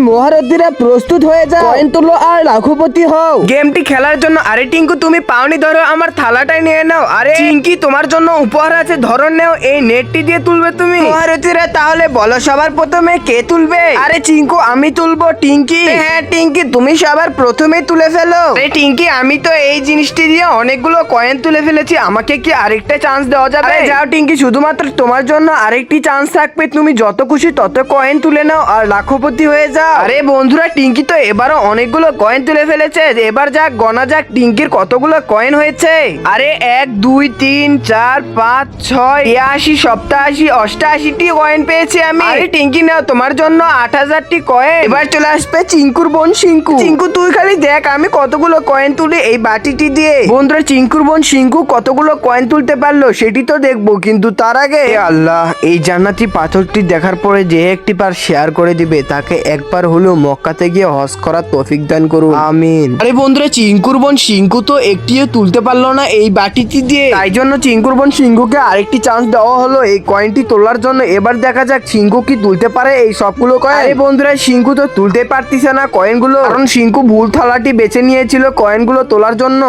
মহারথীরা প্রস্তুত হয়ে যাও, কয়েন তুলো আর লাখপতি হও। গেমটি খেলার জন্য আরে টিঙ্কু তুমি পাওনি, ধরো আমার থালাটাই নিয়ে নাও। আরে চিঙ্কি তোমার জন্য উপহার আছে, ধরো নেও, এই নেটটি দিয়ে তুলবে তুমি। মহারথীরা তাহলে বলো সবার প্রথমে কে তুলবে? আরে চিঙ্কু আমি তুলবো। টিঙ্কি হ্যাঁ টিঙ্কি তুমি সবার প্রথমেই তুলে ফেলো। আরে টিঙ্কি আমি তো এই জিনিসটি দিয়ে অনেকগুলো কয়েন তুলে ফেলেছি, আমাকে কি আরেকটা চান্স দেওয়া যাবে? আরে যাও টিঙ্কি, শুধুমাত্র তোমার জন্য আরেকটি চান্স থাকবে, তুমি যত খুশি তত কয়েন তুলে নাও আর লাখপতি হয়ে যাও। আরে বন্ধুরা টিঙ্কি তো এবারও অনেকগুলো কয়েন তুলে ফেলেছে, এবার যাক গণা যাক টিঙ্কির কতগুলো কয়েন হয়েছে। আরে 1 2 3 4 5 6 82 87 88টি কয়েন পেয়েছি আমি। আরে টিঙ্কি নাও তোমার জন্য 8000টি কয়েন। এবার চলে আসবে চিঙ্কুর বোন শিঙ্কু। চিঙ্কু তুই খালি দেখ আমি কতগুলো কয়েন তুলি এই বাটিটি দিয়ে। বন্ধুরা চিঙ্কুর বোন শিঙ্কু কতগুলো কয়েন তুলতে পারলো সেটি তো দেখবো, কিন্তু তার আগে হে আল্লাহ, এই জান্নাতি পাথরটি দেখার পরে যে একটি পার শেয়ার করে দিবে তাকে একবার হলেও মক্কাতে গিয়ে হজ করার তৌফিক দান করুন, আমিন। আরে বন্ধুরা চিঙ্কুর বোন শিঙ্কু তো একটিও তুলতে পারলো না এই বাটিটি দিয়ে, তাই জন্য চিঙ্কুর বোন শিঙ্কুকে আরেকটি চান্স দেওয়া হলো এই কয়েনটি তোলার জন্য। এবার দেখা যাক শিঙ্কু কি তুলতে পারে এই সবগুলো কয়েন। আরে বন্ধুরা শিঙ্কু তো তুলতে পারতিছে না কয়েনগুলো, কারণ শিঙ্কু ভুল থালাটি বেছে নিয়েছিল কয়েনগুলো তোলার জন্য।